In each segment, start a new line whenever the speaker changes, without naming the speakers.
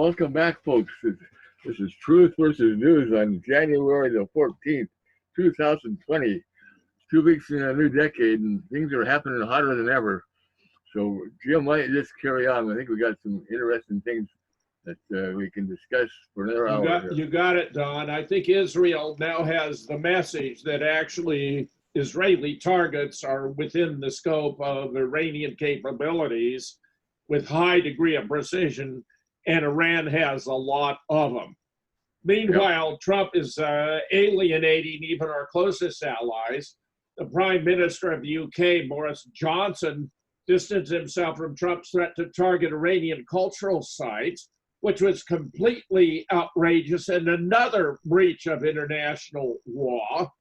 welcome back, folks. This is Truth versus News on January the 14th, 2020. 2 weeks in a new decade, and things are happening hotter than ever. So, Jim might just carry on. I think we got some interesting things that we can discuss for another hour here.
You got it, Don. I think Israel now has the message that actually Israeli targets are within the scope of Iranian capabilities with high degree of precision, and Iran has a lot of them. Meanwhile, Trump is alienating even our closest allies. The Prime Minister of the UK, Boris Johnson, distanced himself from Trump's threat to target Iranian cultural sites, which was completely outrageous and another breach of international law.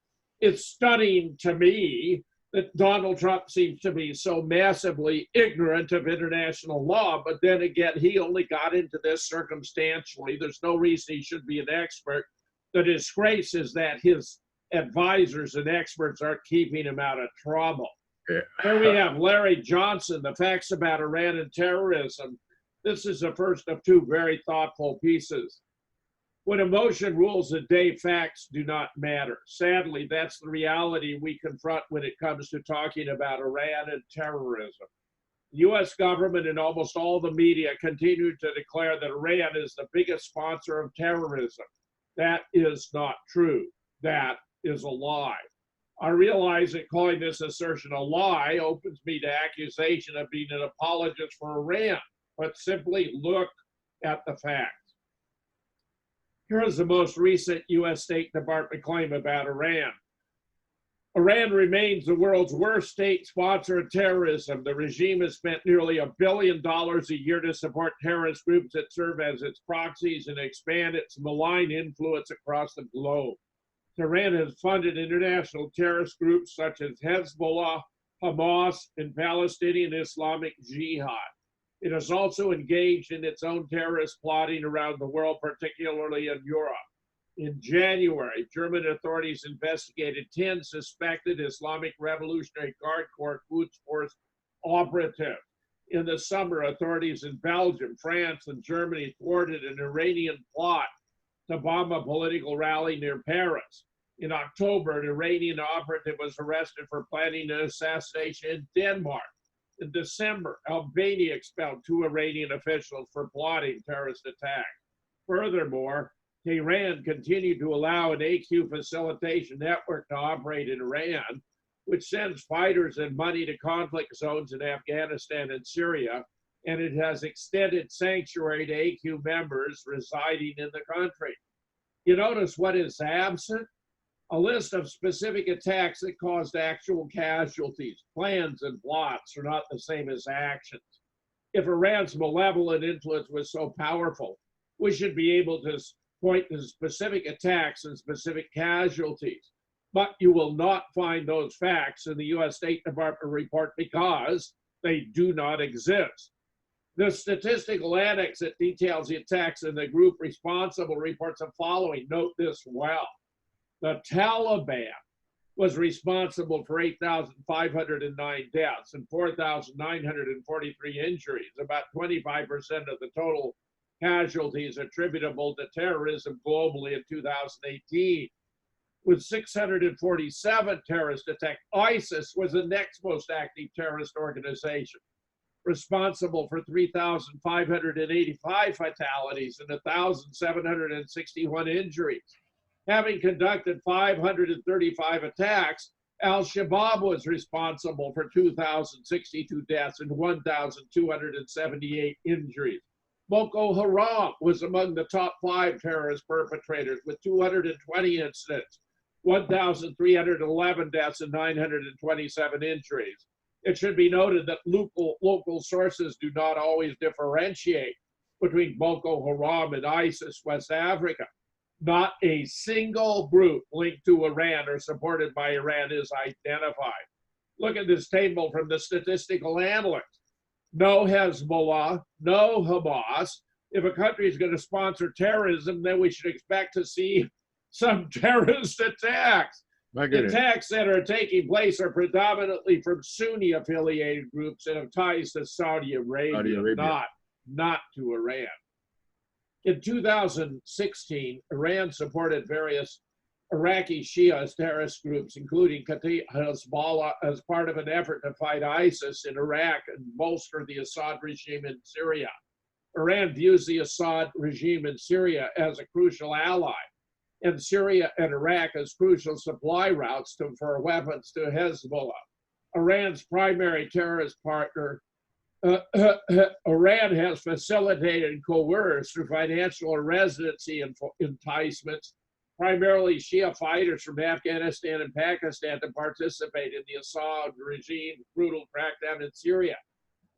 It's stunning to me that Donald Trump seems to be so massively ignorant of international law, but then again, he only got into this circumstantially. There's no reason he should be an expert. The disgrace is that his advisors and experts aren't keeping him out of trouble. Here we have Larry Johnson, The Facts About Iran and Terrorism. This is the first of two very thoughtful pieces. When emotion rules the day, facts do not matter. Sadly, that's the reality we confront when it comes to talking about Iran and terrorism. The U.S. government and almost all the media continue to declare that Iran is the biggest sponsor of terrorism. That is not true. That is a lie. I realize that calling this assertion a lie opens me to accusation of being an apologist for Iran, but simply look at the facts. Here is the most recent U.S. State Department claim about Iran. Iran remains the world's worst state sponsor of terrorism. The regime has spent nearly $1 billion a year to support terrorist groups that serve as its proxies and expand its malign influence across the globe. Iran has funded international terrorist groups such as Hezbollah, Hamas, and Palestinian Islamic Jihad. It has also engaged in its own terrorist plotting around the world, particularly in Europe. In January, German authorities investigated 10 suspected Islamic Revolutionary Guard Corps Quds Force operatives. In the summer, authorities in Belgium, France, and Germany thwarted an Iranian plot to bomb a political rally near Paris. In October, an Iranian operative was arrested for planning an assassination in Denmark. In December, Albania expelled 2 Iranian officials for plotting terrorist attacks. Furthermore, Tehran continued to allow an AQ facilitation network to operate in Iran, which sends fighters and money to conflict zones in Afghanistan and Syria, and it has extended sanctuary to AQ members residing in the country. You notice what is absent? A list of specific attacks that caused actual casualties. Plans and plots are not the same as actions. If Iran's malevolent influence was so powerful, we should be able to point to specific attacks and specific casualties. But you will not find those facts in the U.S. State Department report because they do not exist. The statistical annex that details the attacks in the group responsible reports the following. Note this well. The Taliban was responsible for 8,509 deaths and 4,943 injuries, about 25% of the total casualties attributable to terrorism globally in 2018. With 647 terrorist attacks, ISIS was the next most active terrorist organization, responsible for 3,585 fatalities and 1,761 injuries. Having conducted 535 attacks, Al-Shabaab was responsible for 2,062 deaths and 1,278 injuries. Boko Haram was among the top 5 terrorist perpetrators with 220 incidents, 1,311 deaths, and 927 injuries. It should be noted that local sources do not always differentiate between Boko Haram and ISIS West Africa. Not a single group linked to Iran or supported by Iran is identified. Look at this table from the statistical analyst. No Hezbollah, no Hamas. If a country is going to sponsor terrorism, then we should expect to see some terrorist attacks. The attacks that are taking place are predominantly from Sunni-affiliated groups that have ties to Saudi Arabia. Not to Iran. In 2016, Iran supported various Iraqi Shia terrorist groups, including Kataib Hezbollah, as part of an effort to fight ISIS in Iraq and bolster the Assad regime in Syria. Iran views the Assad regime in Syria as a crucial ally, and Syria and Iraq as crucial supply routes for weapons to Hezbollah. Iran's primary terrorist partner, Iran has facilitated and coerced through financial or residency enticements, primarily Shia fighters from Afghanistan and Pakistan to participate in the Assad regime's brutal crackdown in Syria.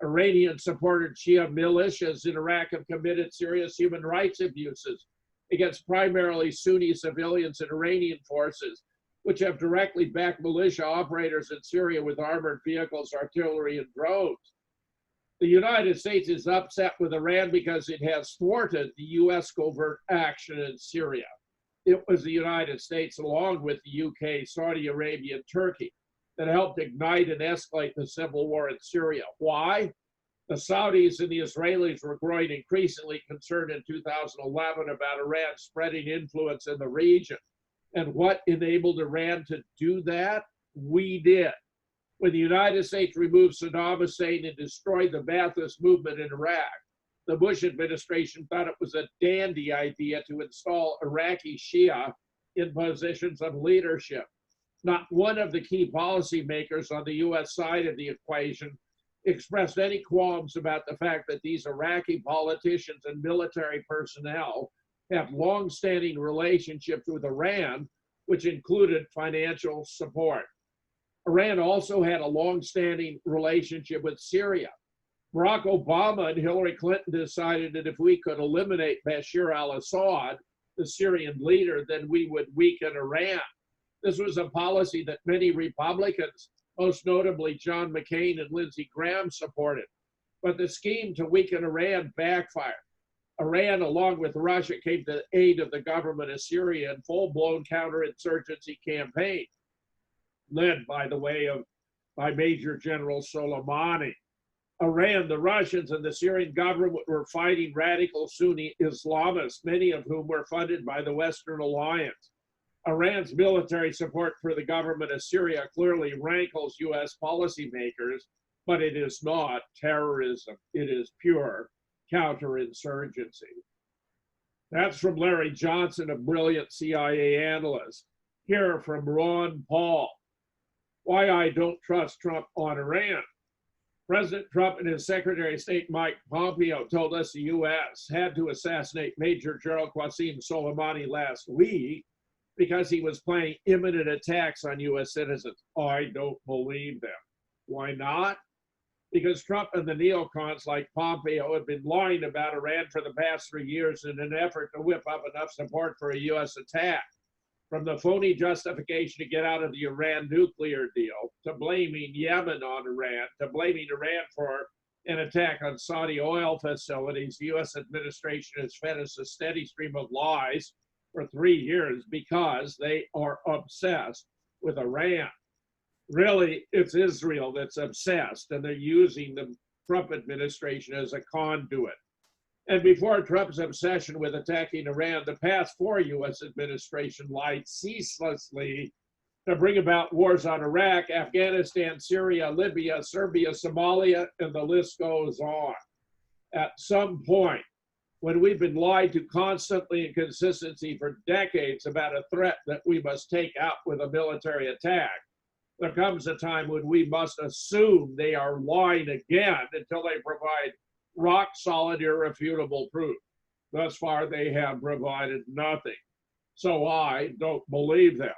Iranian-supported Shia militias in Iraq have committed serious human rights abuses against primarily Sunni civilians and Iranian forces, which have directly backed militia operators in Syria with armored vehicles, artillery, and drones. The United States is upset with Iran because it has thwarted the U.S. covert action in Syria. It was the United States, along with the UK, Saudi Arabia, and Turkey, that helped ignite and escalate the civil war in Syria. Why? The Saudis and the Israelis were growing increasingly concerned in 2011 about Iran's spreading influence in the region. And what enabled Iran to do that? We did. When the United States removed Saddam Hussein and destroyed the Ba'athist movement in Iraq, the Bush administration thought it was a dandy idea to install Iraqi Shia in positions of leadership. Not one of the key policymakers on the U.S. side of the equation expressed any qualms about the fact that these Iraqi politicians and military personnel have long-standing relationships with Iran, which included financial support. Iran also had a long-standing relationship with Syria. Barack Obama and Hillary Clinton decided that if we could eliminate Bashar al-Assad, the Syrian leader, then we would weaken Iran. This was a policy that many Republicans, most notably John McCain and Lindsey Graham, supported. But the scheme to weaken Iran backfired. Iran, along with Russia, came to the aid of the government of Syria in full-blown counterinsurgency campaign, led, by the way, by Major General Soleimani. Iran, the Russians, and the Syrian government were fighting radical Sunni Islamists, many of whom were funded by the Western Alliance. Iran's military support for the government of Syria clearly rankles U.S. policymakers, but it is not terrorism. It is pure counterinsurgency. That's from Larry Johnson, a brilliant CIA analyst. Here from Ron Paul. Why I don't trust Trump on Iran. President Trump and his Secretary of State Mike Pompeo told us the U.S. had to assassinate Major General Qasem Soleimani last week because he was planning imminent attacks on U.S. citizens. I don't believe them. Why not? Because Trump and the neocons like Pompeo have been lying about Iran for the past 3 years in an effort to whip up enough support for a U.S. attack. From the phony justification to get out of the Iran nuclear deal, to blaming Yemen on Iran, to blaming Iran for an attack on Saudi oil facilities, the U.S. administration has fed us a steady stream of lies for 3 years because they are obsessed with Iran. Really, it's Israel that's obsessed, and they're using the Trump administration as a conduit. And before Trump's obsession with attacking Iran, the past 4 U.S. administrations lied ceaselessly to bring about wars on Iraq, Afghanistan, Syria, Libya, Serbia, Somalia, and the list goes on. At some point, when we've been lied to constantly and consistently for decades about a threat that we must take out with a military attack, there comes a time when we must assume they are lying again until they provide rock-solid, irrefutable proof. Thus far, they have provided nothing. So I don't believe them.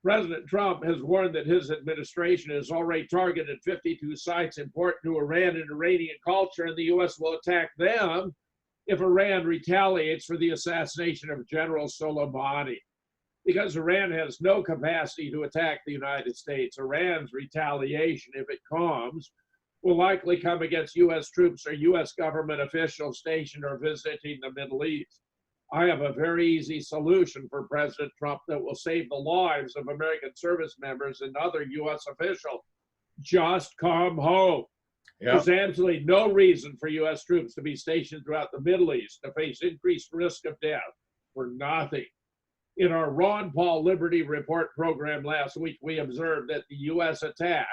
President Trump has warned that his administration has already targeted 52 sites important to Iran and Iranian culture, and the U.S. will attack them if Iran retaliates for the assassination of General Soleimani. Because Iran has no capacity to attack the United States, Iran's retaliation, if it comes, will likely come against U.S. troops or U.S. government officials stationed or visiting the Middle East. I have a very easy solution for President Trump that will save the lives of American service members and other U.S. officials. Just come home.
Yeah.
There's absolutely no reason for U.S. troops to be stationed throughout the Middle East to face increased risk of death for nothing. In our Ron Paul Liberty Report program last week, we observed that the U.S. attack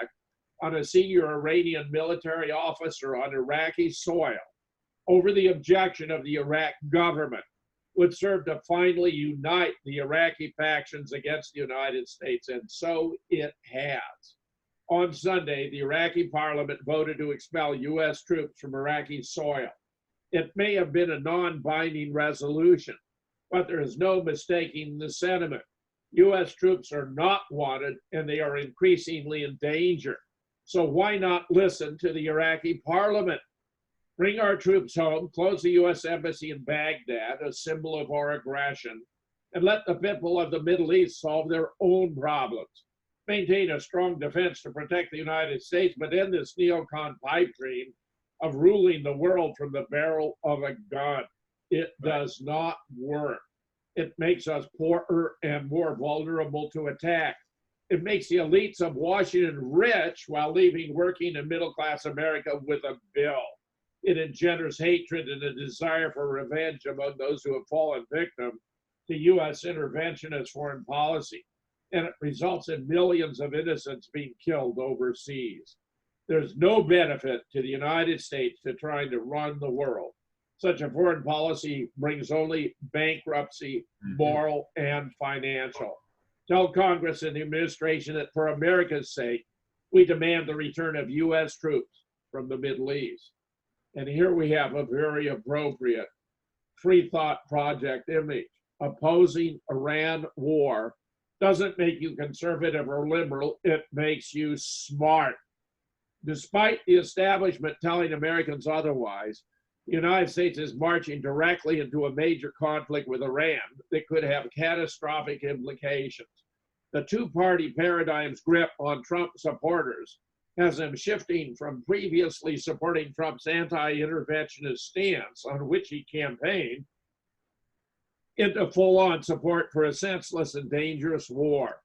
on a senior Iranian military officer on Iraqi soil over the objection of the Iraq government would serve to finally unite the Iraqi factions against the United States, and so it has. On Sunday, the Iraqi parliament voted to expel U.S. troops from Iraqi soil. It may have been a non-binding resolution, but there is no mistaking the sentiment. U.S. troops are not wanted, and they are increasingly in danger. So why not listen to the Iraqi parliament? Bring our troops home, close the U.S. embassy in Baghdad, a symbol of our aggression, and let the people of the Middle East solve their own problems. Maintain a strong defense to protect the United States, but end this neocon pipe dream of ruling the world from the barrel of a gun. It does not work. It makes us poorer and more vulnerable to attack. It makes the elites of Washington rich while leaving working and middle-class America with a bill. It engenders hatred and a desire for revenge among those who have fallen victim to U.S. interventionist foreign policy. And it results in millions of innocents being killed overseas. There's no benefit to the United States to trying to run the world. Such a foreign policy brings only bankruptcy, moral and financial. Tell Congress and the administration that for America's sake, we demand the return of U.S. troops from the Middle East. And here we have a very appropriate free thought project image. Opposing Iran war doesn't make you conservative or liberal, it makes you smart. Despite the establishment telling Americans otherwise, the United States is marching directly into a major conflict with Iran that could have catastrophic implications. The two-party paradigm's grip on Trump supporters has them shifting from previously supporting Trump's anti-interventionist stance on which he campaigned into full-on support for a senseless and dangerous war.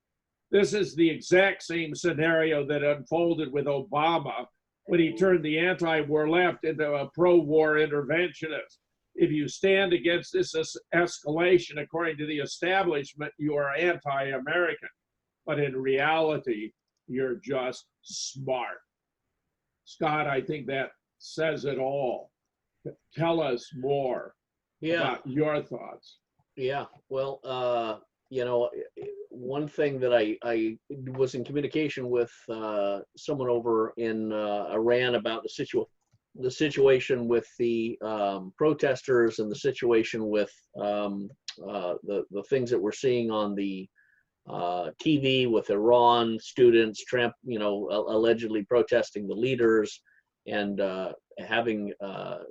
This is the exact same scenario that unfolded with Obama when he turned the anti-war left into a pro-war interventionist. If you stand against this escalation, according to the establishment, you are anti-American. But in reality, you're just smart. Scott, I think that says it all. Tell us more about your thoughts.
Yeah, well, you know, one thing that I was in communication with someone over in Iran about the situation with the protesters and the situation with the things that we're seeing on the TV with Iran students, allegedly protesting the leaders and having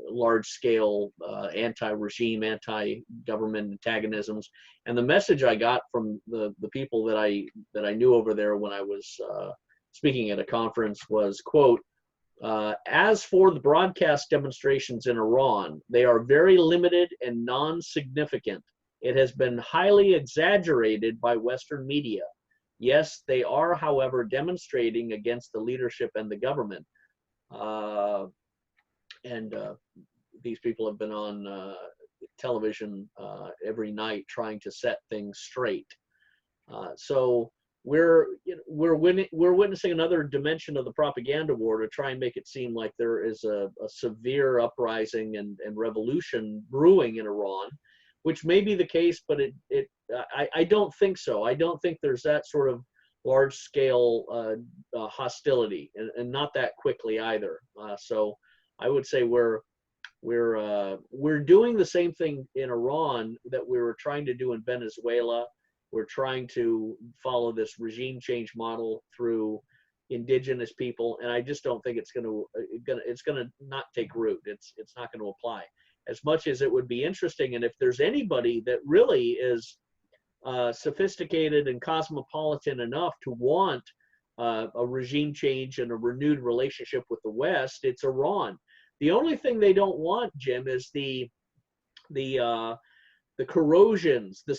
large-scale anti-regime, anti-government antagonisms. And the message I got from the people that I knew over there when I was speaking at a conference was, quote, as for the broadcast demonstrations in Iran, they are very limited and non-significant. It has been highly exaggerated by Western media. Yes, they are, however, demonstrating against the leadership and the government. These people have been on television every night trying to set things straight. So we're witnessing another dimension of the propaganda war to try and make it seem like there is a severe uprising and revolution brewing in Iran, which may be the case, but I don't think so. I don't think there's that sort of large-scale hostility, and not that quickly either. So I would say we're doing the same thing in Iran that we were trying to do in Venezuela. We're trying to follow this regime change model through indigenous people, and I just don't think it's gonna not take root. It's not going to apply as much as it would be interesting. And if there's anybody that really is sophisticated and cosmopolitan enough to want a regime change and a renewed relationship with the West, it's Iran. The only thing they don't want, Jim, is the corrosions, the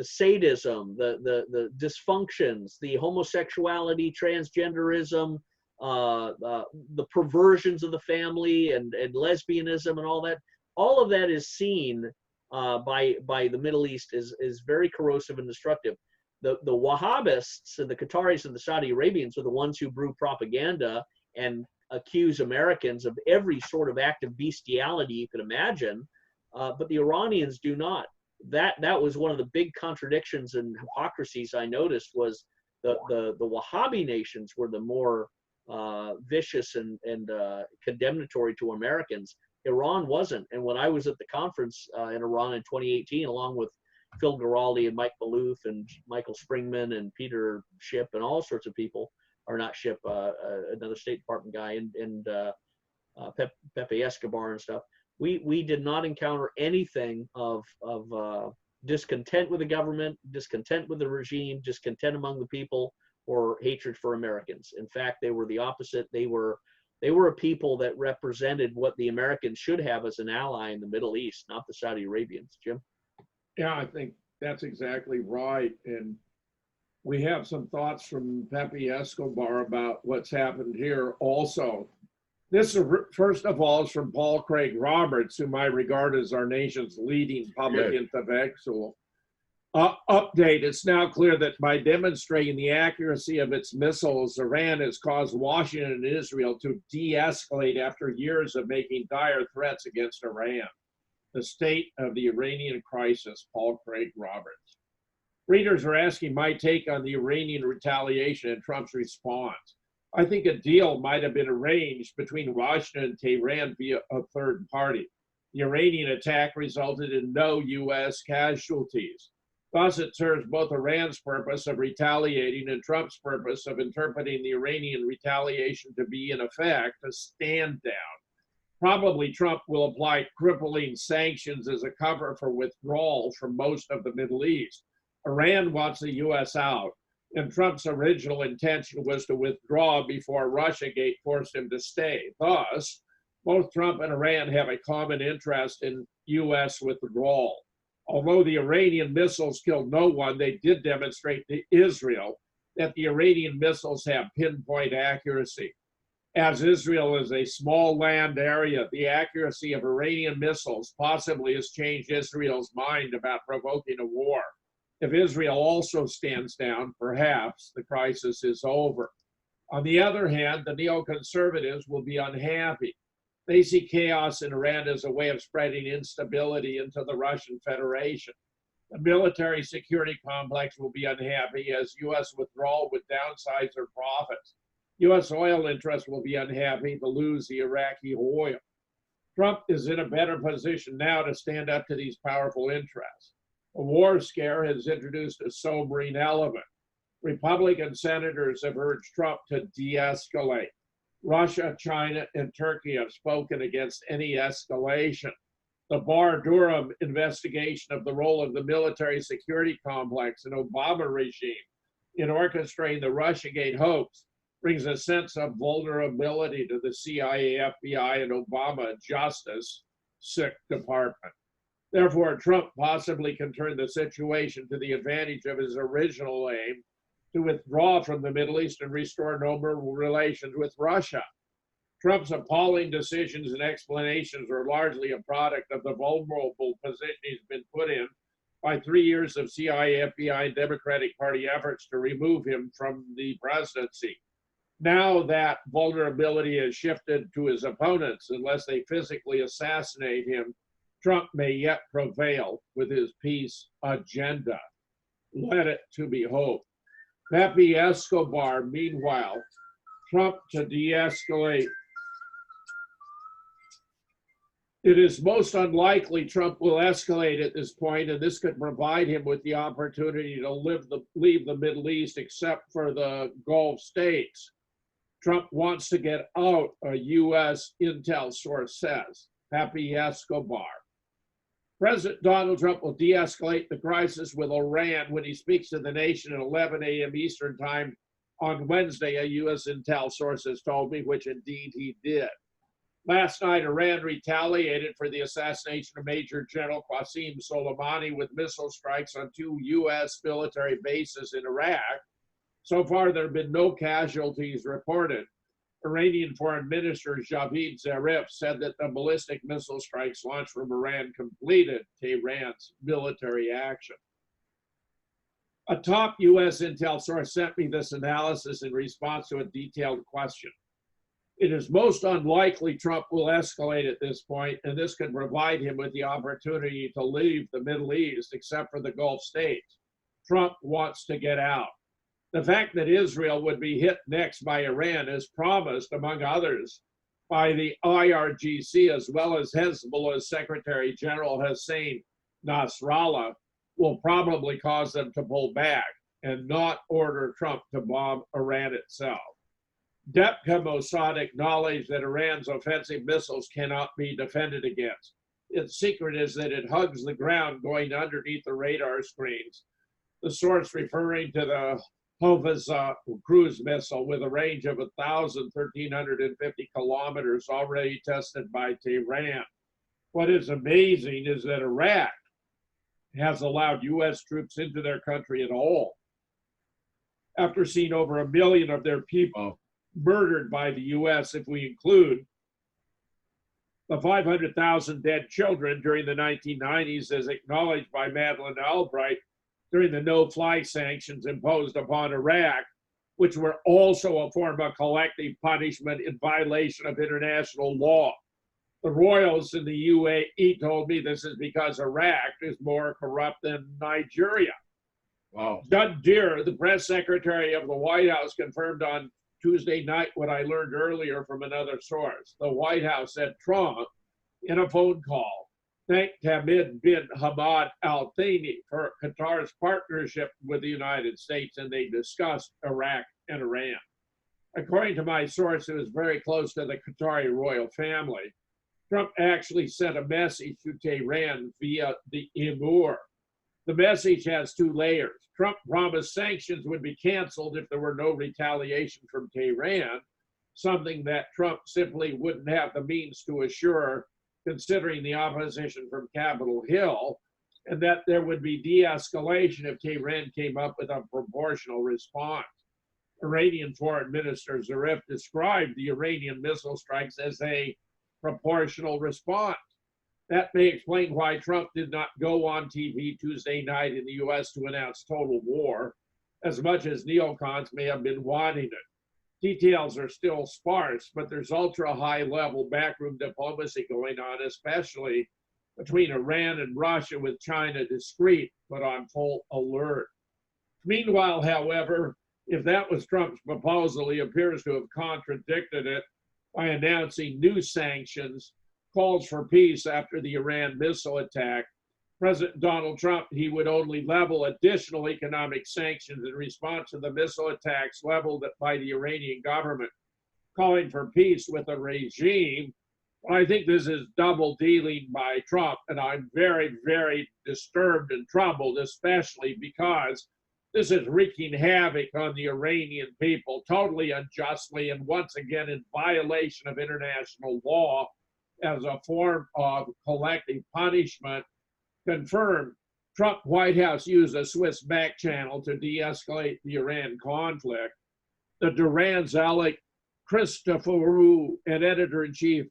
sadism, the dysfunctions, the homosexuality, transgenderism, the perversions of the family and lesbianism and all of that is seen by the Middle East is very corrosive and destructive. The Wahhabists and the Qataris and the Saudi Arabians are the ones who brew propaganda and accuse Americans of every sort of act of bestiality you could imagine, but the Iranians do not. That was one of the big contradictions and hypocrisies I noticed was the Wahhabi nations were the more vicious and condemnatory to Americans. Iran wasn't. And when I was at the conference in Iran in 2018, along with Phil Giraldi and Mike Maloof and Michael Springman and Peter Schiff and all sorts of people, or not Schiff, another State Department guy, and Pepe Escobar and stuff, we did not encounter anything of discontent with the government, discontent with the regime, discontent among the people, or hatred for Americans. In fact, they were the opposite. They were a people that represented what the Americans should have as an ally in the Middle East, not the Saudi Arabians. Jim?
Yeah, I think that's exactly right. And we have some thoughts from Pepe Escobar about what's happened here also. This, first of all, is from Paul Craig Roberts, whom I regard as our nation's leading public intellectual. Update, it's now clear that by demonstrating the accuracy of its missiles, Iran has caused Washington and Israel to de-escalate after years of making dire threats against Iran. The state of the Iranian crisis, Paul Craig Roberts. Readers are asking my take on the Iranian retaliation and Trump's response. I think a deal might have been arranged between Washington and Tehran via a third party. The Iranian attack resulted in no U.S. casualties. Thus, it serves both Iran's purpose of retaliating and Trump's purpose of interpreting the Iranian retaliation to be, in effect, a stand down. Probably Trump will apply crippling sanctions as a cover for withdrawal from most of the Middle East. Iran wants the U.S. out, and Trump's original intention was to withdraw before Russiagate forced him to stay. Thus, both Trump and Iran have a common interest in U.S. withdrawal. Although the Iranian missiles killed no one, they did demonstrate to Israel that the Iranian missiles have pinpoint accuracy. As Israel is a small land area, the accuracy of Iranian missiles possibly has changed Israel's mind about provoking a war. If Israel also stands down, perhaps the crisis is over. On the other hand, the neoconservatives will be unhappy. They see chaos in Iran as a way of spreading instability into the Russian Federation. The military security complex will be unhappy as U.S. withdrawal would downsize their profits. U.S. oil interests will be unhappy to lose the Iraqi oil. Trump is in a better position now to stand up to these powerful interests. A war scare has introduced a sobering element. Republican senators have urged Trump to de-escalate. Russia, China, and Turkey have spoken against any escalation. The Barr-Durham investigation of the role of the military security complex and Obama regime in orchestrating the Russiagate hoax brings a sense of vulnerability to the CIA, FBI, and Obama Justice Sick Department. Therefore, Trump possibly can turn the situation to the advantage of his original aim to withdraw from the Middle East and restore normal relations with Russia. Trump's appalling decisions and explanations are largely a product of the vulnerable position he's been put in by 3 years of CIA, FBI, and Democratic Party efforts to remove him from the presidency. Now that vulnerability has shifted to his opponents, unless they physically assassinate him, Trump may yet prevail with his peace agenda. Let it to be hoped. Pepe Escobar, meanwhile, Trump to de-escalate. It is most unlikely Trump will escalate at this point, and this could provide him with the opportunity to leave the Middle East except for the Gulf states. Trump wants to get out, a U.S. intel source says. Pepe Escobar. President Donald Trump will de-escalate the crisis with Iran when he speaks to the nation at 11 a.m. Eastern Time on Wednesday, a U.S. intel source has told me, which indeed he did. Last night, Iran retaliated for the assassination of Major General Qasem Soleimani with missile strikes on 2 U.S. military bases in Iraq. So far, there have been no casualties reported. Iranian Foreign Minister Javid Zarif said that the ballistic missile strikes launched from Iran completed Tehran's military action. A top U.S. intel source sent me this analysis in response to a detailed question. It is most unlikely Trump will escalate at this point, and this could provide him with the opportunity to leave the Middle East, except for the Gulf states. Trump wants to get out. The fact that Israel would be hit next by Iran is promised, among others, by the IRGC, as well as Hezbollah's Secretary General Hussein Nasrallah, will probably cause them to pull back and not order Trump to bomb Iran itself. Depka Mossad acknowledged that Iran's offensive missiles cannot be defended against. Its secret is that it hugs the ground going underneath the radar screens. The source referring to the Hafez cruise missile with a range of 1,350 kilometers already tested by Tehran. What is amazing is that Iraq has allowed U.S. troops into their country at all, after seeing over 1 million of their people murdered by the U.S., if we include the 500,000 dead children during the 1990s, as acknowledged by Madeleine Albright during the no-fly sanctions imposed upon Iraq, which were also a form of collective punishment in violation of international law. The royals in the UAE told me this is because Iraq is more corrupt than Nigeria.
Wow.
Judd Deere, the press secretary of the White House, confirmed on Tuesday night what I learned earlier from another source. The White House said Trump, in a phone call, thanked Hamid bin Hamad Al Thani for Qatar's partnership with the United States, and they discussed Iraq and Iran. According to my source, who is very close to the Qatari royal family, Trump actually sent a message to Tehran via the Emir. The message has two layers. Trump promised sanctions would be canceled if there were no retaliation from Tehran, something that Trump simply wouldn't have the means to assure, considering the opposition from Capitol Hill, and that there would be de-escalation if Tehran came up with a proportional response. Iranian Foreign Minister Zarif described the Iranian missile strikes as a proportional response. That may explain why Trump did not go on TV Tuesday night in the U.S. to announce total war, as much as neocons may have been wanting it. Details are still sparse, but there's ultra-high-level backroom diplomacy going on, especially between Iran and Russia, with China discreet but on full alert. Meanwhile, however, if that was Trump's proposal, he appears to have contradicted it by announcing new sanctions, calls for peace after the Iran missile attack. President Donald Trump, he would only level additional economic sanctions in response to the missile attacks leveled by the Iranian government, calling for peace with a regime. Well, I think this is double dealing by Trump, and I'm very, very disturbed and troubled, especially because this is wreaking havoc on the Iranian people, totally unjustly and once again in violation of international law as a form of collective punishment. Confirmed, Trump White House used a Swiss back channel to de-escalate the Iran conflict. The Duran's Alec Christoforou and editor-in-chief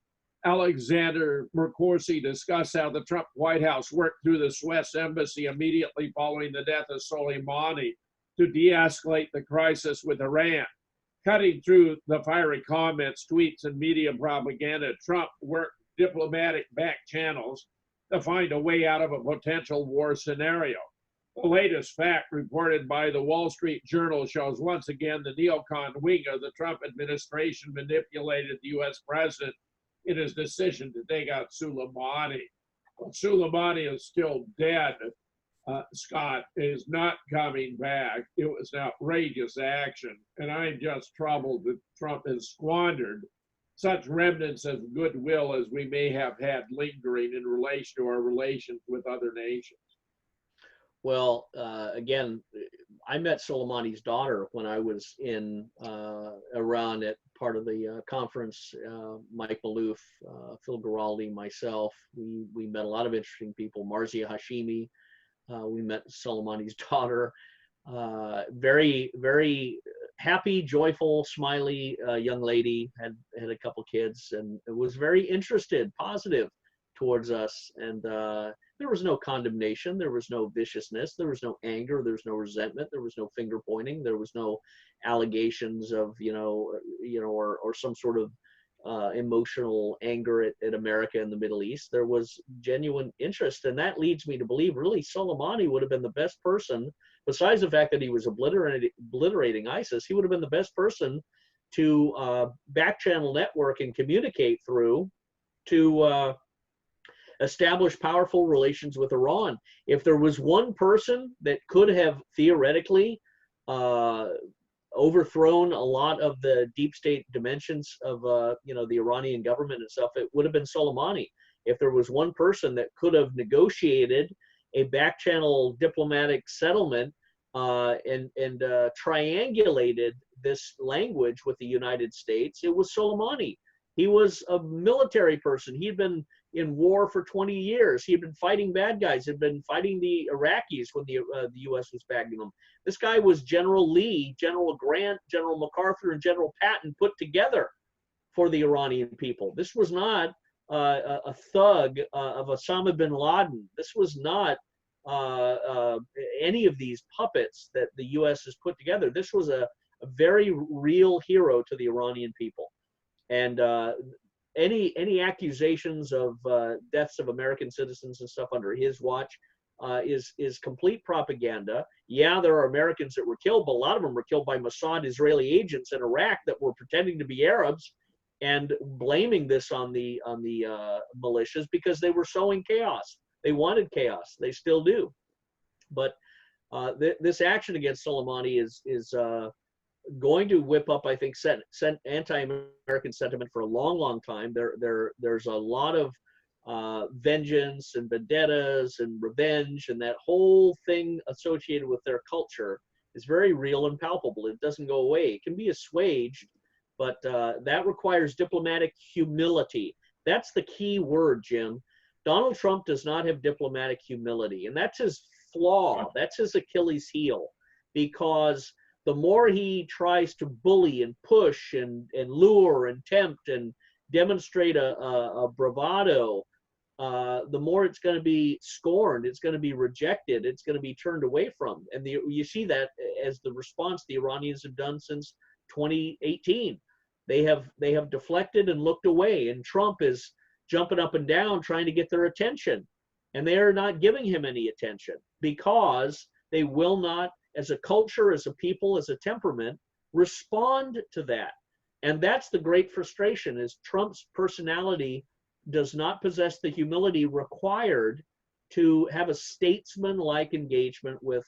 Alexander Mercorsi discussed how the Trump White House worked through the Swiss embassy immediately following the death of Soleimani to de-escalate the crisis with Iran. Cutting through the fiery comments, tweets, and media propaganda, Trump worked diplomatic back channels to find a way out of a potential war scenario. The latest fact reported by the Wall Street Journal shows once again the neocon wing of the Trump administration manipulated the U.S. president in his decision to take out Soleimani. Well, Soleimani is still dead. Scott is not coming back. It was an outrageous action, and I'm just troubled that Trump has squandered such remnants of goodwill as we may have had lingering in relation to our relations with other nations.
Well, again, I met Soleimani's daughter when I was in Iran at part of the conference. Mike Malouf, Phil Giraldi, myself, we met a lot of interesting people. Marzia Hashimi, we met Soleimani's daughter. Very, very happy, joyful, smiley young lady, had a couple kids, and was very interested, positive towards us. And there was no condemnation, there was no viciousness, there was no anger, there was no resentment, there was no finger pointing, there was no allegations of or some sort of emotional anger at America and the Middle East. There was genuine interest, and that leads me to believe really Soleimani would have been the best person, besides the fact that he was obliterating ISIS. He would have been the best person to back channel network and communicate through to establish powerful relations with Iran. If there was one person that could have theoretically overthrown a lot of the deep state dimensions of the Iranian government and stuff, it would have been Soleimani. If there was one person that could have negotiated a back channel diplomatic settlement and triangulated this language with the United States, it was Soleimani. He was a military person. He'd been in war for 20 years. He'd been fighting bad guys. He'd been fighting the Iraqis when the U.S. was backing them. This guy was General Lee, General Grant, General MacArthur, and General Patton put together for the Iranian people. This was not a thug of Osama bin Laden. This was not any of these puppets that the U.S. has put together. This was a very real hero to the Iranian people. And any accusations of deaths of American citizens and stuff under his watch is complete propaganda. Yeah, there are Americans that were killed, but a lot of them were killed by Mossad Israeli agents in Iraq that were pretending to be Arabs and blaming this on the militias because they were sowing chaos. They wanted chaos. They still do. But this action against Soleimani is going to whip up, I think, anti-American sentiment for a long, long time. There's a lot of vengeance and vendettas and revenge, and that whole thing associated with their culture is very real and palpable. It doesn't go away. It can be assuaged, but that requires diplomatic humility. That's the key word, Jim. Donald Trump does not have diplomatic humility, and that's his flaw. That's his Achilles heel, because the more he tries to bully and push and lure and tempt and demonstrate a bravado, the more it's going to be scorned, it's going to be rejected, it's going to be turned away from. And you see that as the response the Iranians have done since 2018. They have deflected and looked away, and Trump is jumping up and down trying to get their attention. And they are not giving him any attention because they will not, as a culture, as a people, as a temperament, respond to that. And that's the great frustration, is Trump's personality does not possess the humility required to have a statesman-like engagement with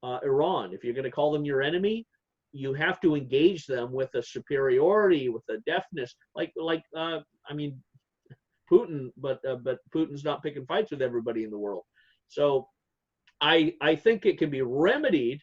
Iran. If you're going to call them your enemy, you have to engage them with a superiority, with a deftness, like Putin, but Putin's not picking fights with everybody in the world. So I think it can be remedied,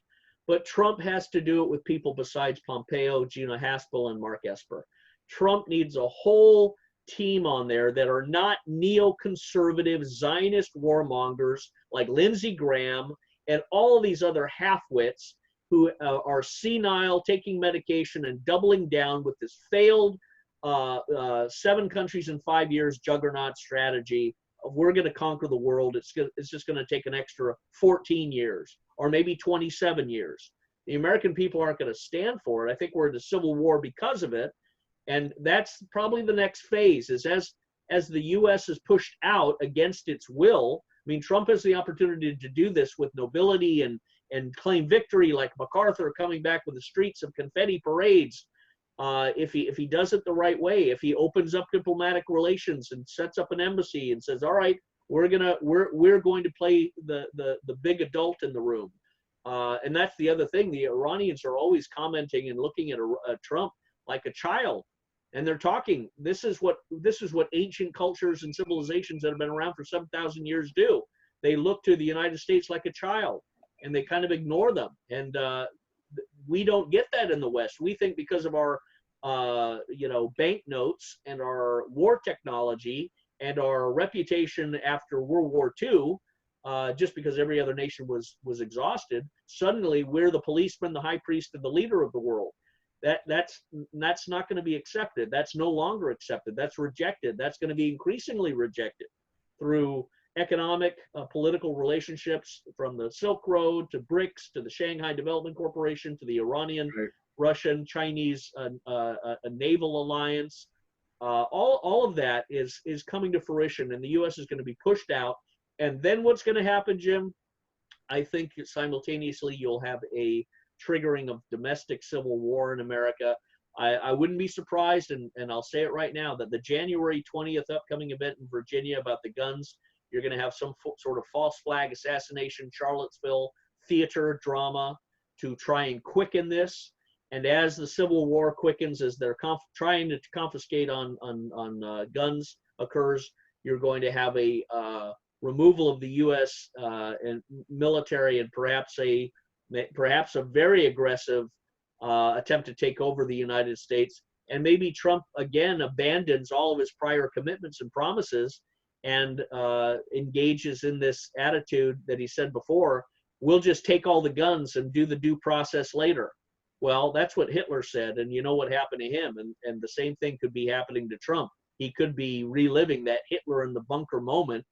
but Trump has to do it with people besides Pompeo, Gina Haspel, and Mark Esper. Trump needs a whole team on there that are not neoconservative Zionist warmongers like Lindsey Graham and all these other halfwits who are senile, taking medication and doubling down with this failed 7 countries in 5 years juggernaut strategy of we're going to conquer the world. It's just going to take an extra 14 years or maybe 27 years. The American people aren't going to stand for it. I think we're in a civil war because of it. And that's probably the next phase, is as the U.S. is pushed out against its will. I mean, Trump has the opportunity to do this with nobility and claim victory, like MacArthur coming back with the streets of confetti parades. If he does it the right way, if he opens up diplomatic relations and sets up an embassy and says, all right, we're going to play the big adult in the room. And that's the other thing. The Iranians are always commenting and looking at Trump like a child. And they're talking, this is what ancient cultures and civilizations that have been around for 7,000 years do. They look to the United States like a child, and they kind of ignore them. And we don't get that in the West. We think because of our banknotes and our war technology and our reputation after World War II, just because every other nation was exhausted, suddenly we're the policeman, the high priest, and the leader of the world. that's not going to be accepted. That's no longer accepted. That's rejected. That's going to be increasingly rejected through economic, political relationships, from the Silk Road to BRICS to the Shanghai Development Corporation to the Iranian,
Right.
Russian, Chinese naval alliance. All of that is coming to fruition, and the U.S. is going to be pushed out. And then what's going to happen, Jim? I think simultaneously you'll have a triggering of domestic civil war in America. I wouldn't be surprised, and I'll say it right now, that the January 20th upcoming event in Virginia about the guns, you're going to have some sort of false flag assassination, Charlottesville theater drama to try and quicken this. And as the Civil War quickens, as they're trying to confiscate on guns occurs, you're going to have a removal of the U.S. And military, and perhaps a very aggressive attempt to take over the United States. And maybe Trump again abandons all of his prior commitments and promises and engages in this attitude that he said before, we'll just take all the guns and do the due process later. Well, that's what Hitler said, and you know what happened to him, and the same thing could be happening to Trump. He could be reliving that Hitler in the bunker moment,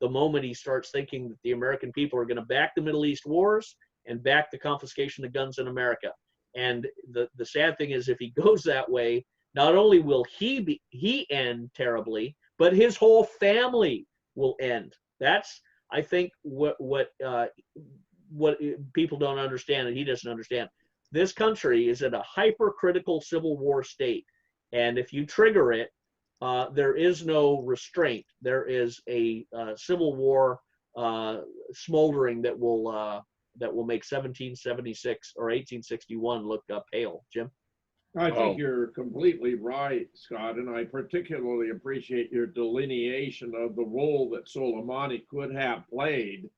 the moment he starts thinking that the American people are going to back the Middle East wars and back the confiscation of guns in America. And the sad thing is, if he goes that way, not only will he end terribly, but his whole family will end. That's, I think, what people don't understand, and he doesn't understand. This country is in a hypercritical civil war state, and if you trigger it, there is no restraint. There is a civil war smoldering that will make 1776 or 1861 look pale. Jim?
I think you're completely right, Scott, and I particularly appreciate your delineation of the role that Soleimani could have played